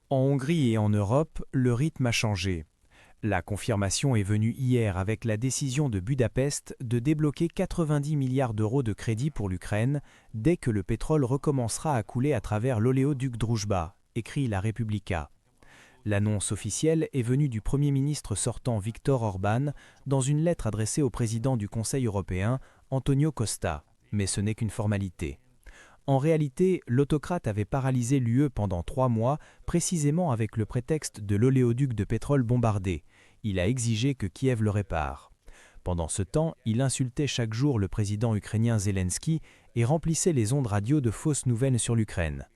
En Hongrie et en Europe, le rythme a changé. La confirmation est venue hier avec la décision de Budapest de débloquer 90 milliards d'euros de crédit pour l'Ukraine dès que le pétrole recommencera à couler à travers l'oléoduc Druzhba, écrit la Republika. L'annonce officielle est venue du Premier ministre sortant Viktor Orban dans une lettre adressée au président du Conseil européen, Antonio Costa, mais ce n'est qu'une formalité. En réalité, l'autocrate avait paralysé l'UE pendant 3 mois, précisément avec le prétexte de l'oléoduc de pétrole bombardé. Il a exigé que Kiev le répare. Pendant ce temps, il insultait chaque jour le président ukrainien Zelensky et remplissait les ondes radio de fausses nouvelles sur l'Ukraine.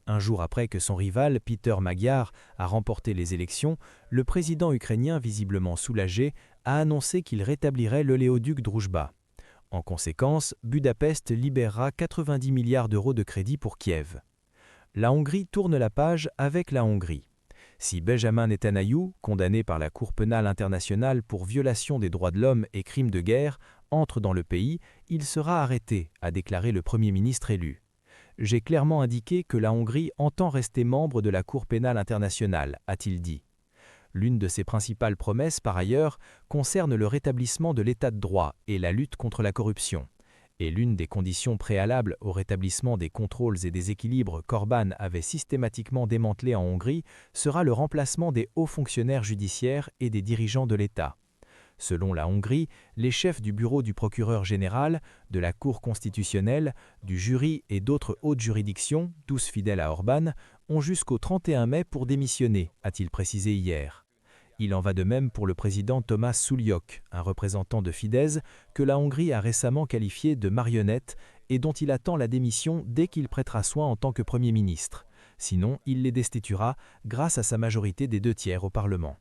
Un jour après que son rival, Peter Magyar, a remporté les élections, le président ukrainien, visiblement soulagé, a annoncé qu'il rétablirait l'oléoduc Druzhba. En conséquence, Budapest libérera 90 milliards d'euros de crédit pour Kiev. La Hongrie tourne la page avec la Hongrie. Si Benjamin Netanyahou, condamné par la Cour pénale internationale pour violation des droits de l'homme et crimes de guerre, entre dans le pays, il sera arrêté, a déclaré le Premier ministre élu. J'ai clairement indiqué que la Hongrie entend rester membre de la Cour pénale internationale, a-t-il dit. L'une de ses principales promesses, par ailleurs, concerne le rétablissement de l'état de droit et la lutte contre la corruption. Et l'une des conditions préalables au rétablissement des contrôles et des équilibres qu'Orban avait systématiquement démantelés en Hongrie sera le remplacement des hauts fonctionnaires judiciaires et des dirigeants de l'État. Selon la Hongrie, les chefs du bureau du procureur général, de la Cour constitutionnelle, du jury et d'autres hautes juridictions, tous fidèles à Orban, ont jusqu'au 31 mai pour démissionner, a-t-il précisé hier. Il en va de même pour le président Thomas Sulyok, un représentant de Fidesz que la Hongrie a récemment qualifié de marionnette et dont il attend la démission dès qu'il prêtera soin en tant que Premier ministre. Sinon, il les destituera grâce à sa majorité des 2/3 au Parlement.